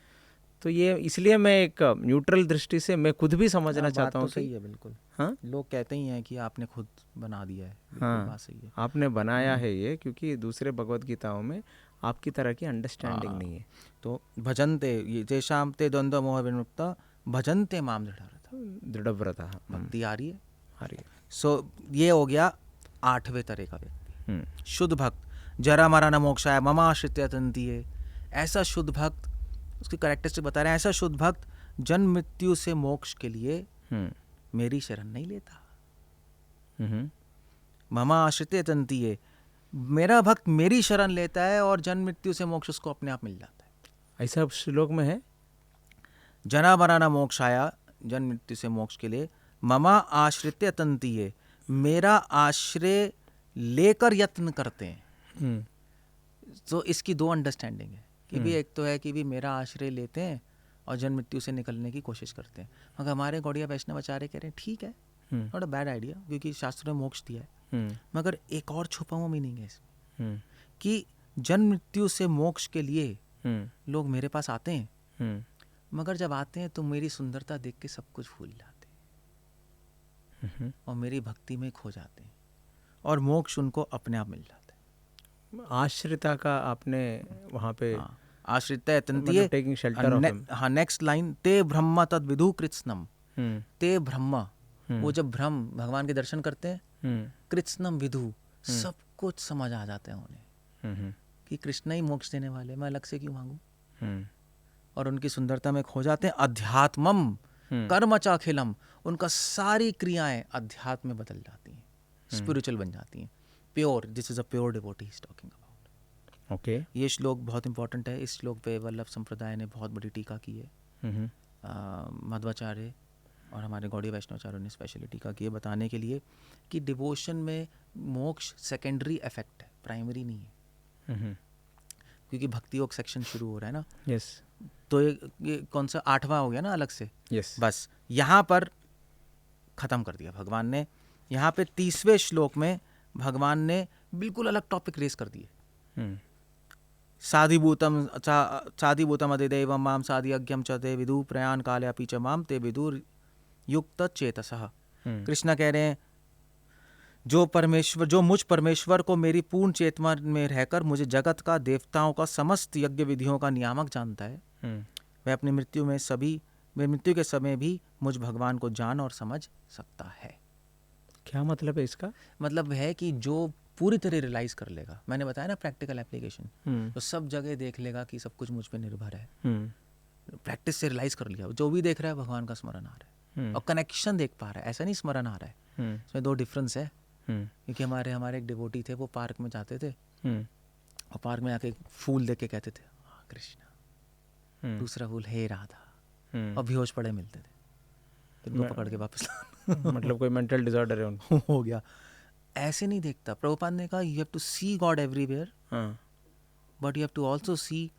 तो ये इसलिए मैं एक न्यूट्रल दृष्टि से मैं खुद भी समझना हाँ, चाहता बात हूँ तो सही कि है बिल्कुल। हाँ लोग कहते ही हैं कि आपने खुद बना दिया है, बिल्कुल हाँ, बात सही है। आपने बनाया है ये, क्योंकि दूसरे भगवत गीताओं में आपकी तरह की अंडरस्टैंडिंग हाँ। नहीं है। तो भजनते ये तेषां ते द्वंद्व मोह विमुक्ता भजनते माम दृढ़व्रता, दृढ़व्रता भक्ति आ रही है। आ रही है। सो ये हो गया 8वें तरह का व्यक्ति, हम्म, शुद्ध भक्त। जरा मरा न मोक्षाय ममाश्रित्य तंतीये। ऐसा शुद्ध भक्त, उसकी कैरेक्टरिस्टिक बता रहे हैं, ऐसा शुद्ध भक्त जन्म मृत्यु से मोक्ष के लिए हम्म, मेरी शरण नहीं लेता। हम्म, ममा आश्रित्य तंतीये, मेरा भक्त मेरी शरण लेता है और जन्म मृत्यु से मोक्ष उसको अपने आप मिल जाता है। ऐसा श्लोक में है। जना मरा न मोक्षाया, जन्म मृत्यु से मोक्ष के लिए ममा आश्रित्य तंतीये, मेरा आश्रय लेकर यत्न करते हैं। हम्म, तो इसकी 2 अंडरस्टैंडिंग है कि भी एक तो है कि भी मेरा आश्रय लेते हैं और जन्म मृत्यु से निकलने की कोशिश करते हैं। मगर हमारे गौड़िया वैष्णव आचार्य कह रहे हैं ठीक है, नॉट अ बैड आइडिया, क्योंकि शास्त्रों ने मोक्ष दिया है। मगर एक और छुपा हुआ मीनिंग है इसमें कि जन्म मृत्यु से मोक्ष के लिए लोग मेरे पास आते हैं, मगर जब आते हैं तो मेरी सुंदरता देख के सब कुछ भूल जाते हैं और मेरी भक्ति में खो जाते हैं और मोक्ष उनको अपने आप मिल जाता है। आश्रिता का आपने वहाँ पे आश्रित तंतीये, टेकिंग शेल्टर ऑफ हिम। हाँ, नेक्स्ट लाइन, ते ब्रह्म तद विदु कृत्स्नम। ते ब्रह्म, वो जब ब्रह्म भगवान के दर्शन करते हैं, कृत्स्नम विदु, सब कुछ समझ आ जाता है उन्हें कि कृष्ण ही मोक्ष देने वाले, मैं अलग से क्यों मांगू, और उनकी सुंदरता में खो जाते हैं। अध्यात्मम कर्मचाखिलम, उनका सारी क्रियाएं अध्यात्म में बदल जाती हैं, स्पिरिचुअल बन जाती हैं, pure. This is a pure devotee he is talking about. Okay, ये श्लोक बहुत इंपॉर्टेंट है। इस श्लोक पे वल्लभ संप्रदाय ने बहुत बड़ी टीका की है, मध्वाचार्य और हमारे गौड़ीय वैष्णवाचार्यों ने स्पेशली टीका की है, बताने के लिए कि डिवोशन में मोक्ष सेकेंडरी इफेक्ट है, प्राइमरी नहीं है। क्योंकि भक्ति योग सेक्शन शुरू हो रहा है ना, यस, तो ये कौन सा 8वां हो गया ना अलग से, यस, बस यहाँ पर ख़त्म कर दिया भगवान ने। यहाँ पे 30वें श्लोक में भगवान ने बिल्कुल अलग टॉपिक रेस कर दिए। साधिभूतम अधिदैवम माम साधियज्ञम च ते विदु प्रयाण काले अपि च माम ते विदुर युक्त चेतसः। कृष्ण कह रहे हैं जो मुझ परमेश्वर को मेरी पूर्ण चेतना में रहकर मुझे जगत का, देवताओं का, समस्त यज्ञ विधियों का नियामक जानता है, वह अपनी मृत्यु के समय भी मुझ भगवान को जान और समझ सकता है। क्या मतलब है इसका? मतलब है कि जो पूरी तरह रियलाइज कर लेगा, मैंने बताया ना प्रैक्टिकल एप्लीकेशन, तो सब जगह देख लेगा कि सब कुछ मुझ पे निर्भर है। प्रैक्टिस से रियलाइज कर लिया, जो भी देख रहा है भगवान का स्मरण आ रहा है और कनेक्शन देख पा रहा है, ऐसा नहीं स्मरण आ रहा है। इसमें 2 डिफरेंस है। क्योंकि हमारे एक डिवोटी थे, वो पार्क में जाते थे और पार्क में आके फूल देख के कहते थे कृष्णा, दूसरा फूल हे राधा, और बेहोश पड़े मिलते थे, तो उनको पकड़ के वापस मतलब कोई मेंटल डिसऑर्डर है उनको हो गया। ऐसे नहीं देखता। प्रभुपाद ने कहा you have to see God everywhere, but you have to also see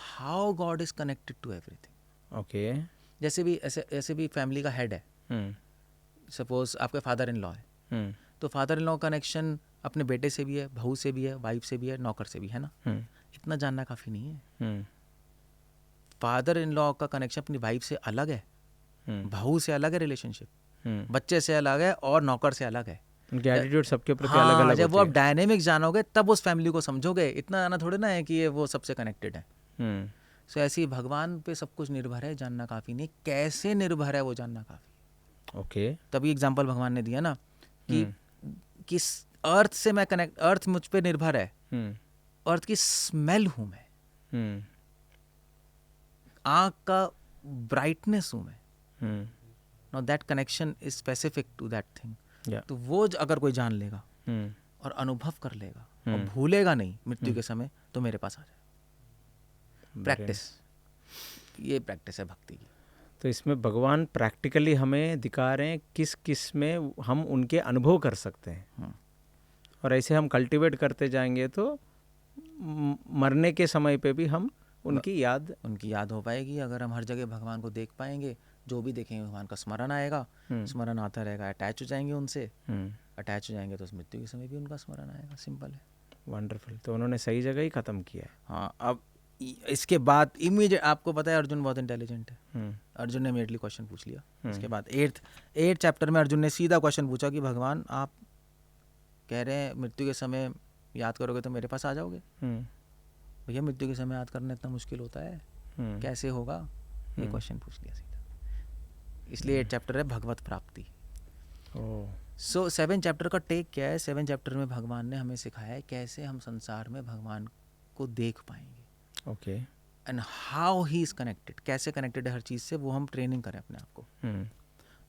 how God is connected to everything. Okay, जैसे भी फैमिली का हेड है, सपोज आपके फादर इन लॉ है, तो फादर इन लॉ कनेक्शन अपने बेटे से भी है, बहू से भी है, वाइफ से भी है, नौकर से भी है ना। इतना जानना काफ़ी नहीं है। फादर इन लॉ का कनेक्शन अपनी वाइफ से अलग है, बहू से अलग है रिलेशनशिप, बच्चे से अलग है और नौकर से अलग है। उनके एटीट्यूड सबके प्रति अलग अलग जब वो आप डायनेमिक्स जानोगे तब उस फैमिली को समझोगे। इतना जाना थोड़े ना है कि ये वो सबसे कनेक्टेड है। सो ऐसे ही भगवान पे सब कुछ निर्भर है, जानना काफ़ी नहीं, कैसे निर्भर है वो जानना काफ़ी। ओके। तभी एग्जाम्पल भगवान ने दिया ना कि किस अर्थ से मैं कनेक्ट, अर्थ मुझ पे निर्भर है, अर्थ की स्मेल हूँ मैं, आँख का ब्राइटनेस हूँ मैं। Now that connection is specific to that thing. तो वो अगर कोई जान लेगा और अनुभव कर लेगा और भूलेगा नहीं मृत्यु के समय, तो मेरे पास आ जाए। प्रैक्टिस, ये प्रैक्टिस है भक्ति की। तो इसमें भगवान प्रैक्टिकली हमें दिखा रहे हैं किस किस में हम उनके अनुभव कर सकते हैं, और ऐसे हम कल्टीवेट करते जाएंगे तो मरने के समय पे भी हम उनकी याद हो पाएगी। अगर हम हर जगह भगवान को देख पाएंगे, जो भी देखेंगे भगवान का स्मरण आएगा, स्मरण आता रहेगा, अटैच हो जाएंगे उनसे, अटैच हो जाएंगे तो मृत्यु के समय भी उनका स्मरण आएगा। सिंपल है। वंडरफुल। तो उन्होंने सही जगह ही ख़त्म किया है। हाँ, अब इसके बाद इमीडिएट, आपको पता है अर्जुन बहुत इंटेलिजेंट है, अर्जुन ने इमीडिएटली क्वेश्चन पूछ लिया। इसके बाद 8th चैप्टर में अर्जुन ने सीधा क्वेश्चन पूछा कि भगवान आप कह रहे हैं मृत्यु के समय याद करोगे तो मेरे पास आ जाओगे। भैया मृत्यु के समय याद करना इतना मुश्किल होता है, कैसे होगा? ये क्वेश्चन पूछ लिया सीधा। इसलिए 8th चैप्टर है भगवत प्राप्ति। सो 7th चैप्टर का टेक क्या है? 7th चैप्टर में भगवान ने हमें सिखाया है कैसे हम संसार में भगवान को देख पाएंगे। Okay. And how he is connected, कैसे कनेक्टेड है हर चीज़ से, वो हम ट्रेनिंग करें अपने आप को।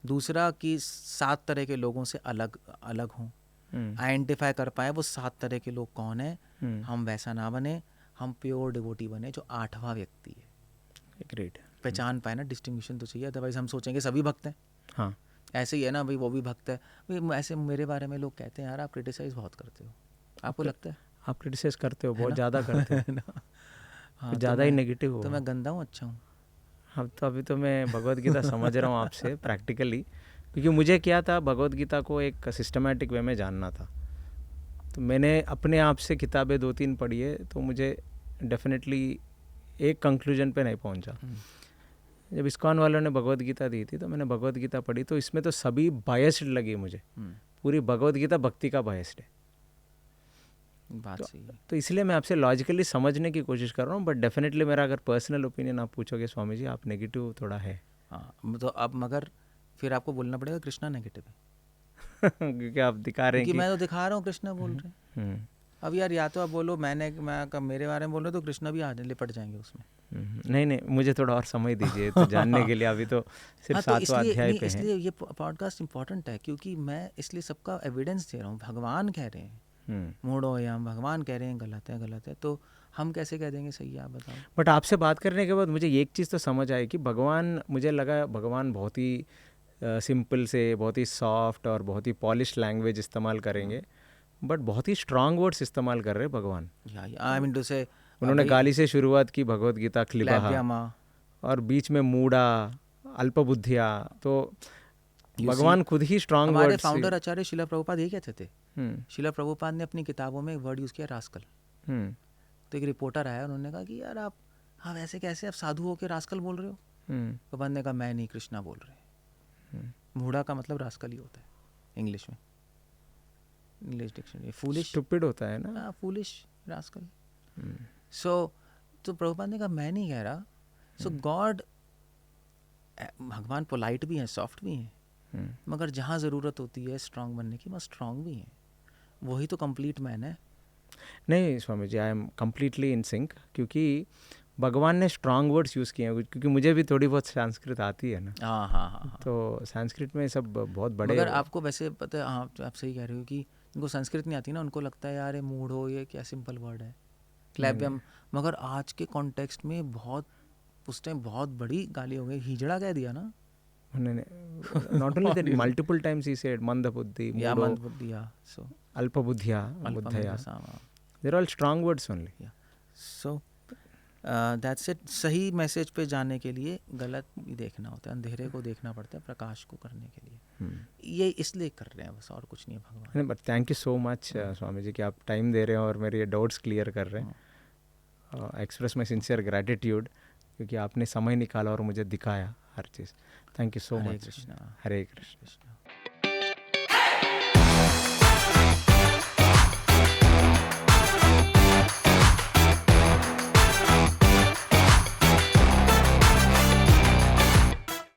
दूसरा कि 7 तरह के लोगों से अलग अलग हों, आइडेंटिफाई कर पाए वो 7 तरह के लोग कौन है, हम वैसा ना बने, हम प्योर डिवोटी बने जो 8वां व्यक्ति है। ग्रेट। पहचान पाए ना, डिस्टिंग्विशन तो चाहिए, अदरवाइज हम सोचेंगे सभी भक्त हैं। हाँ, ऐसे ही है ना भाई, वो भी भक्त है भाई। ऐसे मेरे बारे में लोग कहते हैं यार आप क्रिटिसाइज बहुत करते हो, आपको लगता है? आप क्रिटिसाइज करते हो, बहुत ज़्यादा करते हो। हाँ, ज़्यादा ही नेगेटिव हो। तो मैं गंदा हूँ, अच्छा हूँ? हाँ, तो अभी तो मैं भगवत गीता समझ रहा हूँ आपसे प्रैक्टिकली, क्योंकि मुझे क्या था, भगवत गीता को एक सिस्टमैटिक वे में जानना था। तो मैंने अपने आप से किताबें 2-3 पढ़ी है, तो मुझे डेफिनेटली एक कंक्लूजन पे नहीं पहुंचा। जब इस्कॉन वालों ने भगवत गीता दी थी तो मैंने भगवत गीता पढ़ी, तो इसमें तो सभी बायस्ड लगी मुझे। पूरी भगवत गीता भक्ति का बायस्ड है। बात सही है। तो इसलिए मैं आपसे लॉजिकली समझने की कोशिश कर रहा हूँ, बट डेफिनेटली मेरा अगर पर्सनल ओपिनियन आप पूछोगे स्वामी जी, आप नेगेटिव थोड़ा है। हाँ, तो अब मगर फिर आपको बोलना पड़ेगा कृष्णा नेगेटिव है। क्योंकि आप दिखा रहे हैं कि मैं तो दिखा रहा हूँ कृष्णा बोल रहे हैं। अब यार या तो आप बोलो मैं मेरे बारे में बोल रहे हो तो कृष्णा भी लिपट जाएंगे उसमें। नहीं, मुझे थोड़ा और समय दीजिए तो जानने के लिए। अभी तो सिर्फ 7वां अध्याय पे है। इसलिए ये पॉडकास्ट इंपॉर्टेंट है, क्योंकि मैं इसलिए सबका एविडेंस दे रहा हूँ। भगवान कह रहे हैं मूढ़ो या भगवान कह रहे हैं गलत है, तो हम कैसे कह देंगे सही है? आप बताओ। बट आपसे बात करने के बाद मुझे एक चीज़ तो समझ आई कि भगवान, मुझे लगा भगवान बहुत ही सिंपल से, बहुत ही सॉफ्ट और बहुत ही पॉलिश लैंग्वेज इस्तेमाल करेंगे, बट बहुत ही स्ट्रांग वर्ड्स इस्तेमाल कर रहे हैं भगवान। आई मीन टू से, उन्होंने गाली से शुरुआत की भगवत गीता, क्लिबहा, और बीच में मूढ़ा, अल्पबुद्धिया। तो भगवान खुद ही स्ट्रांग वर्ड्स। हमारे फाउंडर आचार्य शिला प्रभुपाद ये कहते थे। शिला प्रभुपाद ने अपनी किताबों में एक वर्ड यूज़ किया, रास्कल। तो एक रिपोर्टर आया, उन्होंने कहा कि यार आप ऐसे कैसे, आप साधु होकर रास्कल बोल रहे हो? प्रभुपाद ने कहा मैं नहीं, कृष्णा बोल रहे हैं। मूढ़ा का मतलब रास्कल ही होता है इंग्लिश में, इंग्लिश डिक्शनरी। फूलिश, स्टूपिड होता है ना, फूलिश, रास्कल। तो प्रभुपाद ने कहा मैं नहीं कह रहा। सो गॉड, भगवान पोलाइट भी हैं, सॉफ्ट भी हैं, मगर जहाँ ज़रूरत होती है स्ट्रांग बनने की, वहाँ स्ट्रांग भी हैं। वही तो कंप्लीट मैन है। नहीं Swami ji, I am completely in sync, क्योंकि भगवान ने स्ट्रांग वर्ड्स यूज़ किए हैं, क्योंकि मुझे भी थोड़ी बहुत संस्कृत आती है ना। हाँ। तो संस्कृत में सब बहुत बड़े। मगर आपको वैसे पता है, हाँ आप सही कह रहे हो कि उनको संस्कृत नहीं आती ना, उनको लगता है यार ये मूढ़ो, ये क्या सिंपल वर्ड है, क्लैब्यम। मगर आज के कॉन्टेक्स्ट में बहुत, उस टाइम बहुत बड़ी गाली हो गई, हिजड़ा कह दिया ना उन्होंने। Not only that, multiple times he said मंदबुद्धि, सो अल्पबुद्धिया, बुद्धया, they are all strong words only. So that's it. सही मैसेज पे जाने के लिए गलत भी देखना होता है, अंधेरे को देखना पड़ता है प्रकाश को करने के लिए। ये इसलिए कर रहे हैं बस, और कुछ नहीं है भगवान। But thank you so much Swami ji कि आप टाइम दे रहे हैं और मेरे ये डाउट्स क्लियर कर रहे हैं। एक्सप्रेस माई सिंसियर ग्रैटिट्यूड, क्योंकि आपने समय निकाला और मुझे दिखाया हर चीज़। Thank you so much. Hare Krishna. Hare Krishna.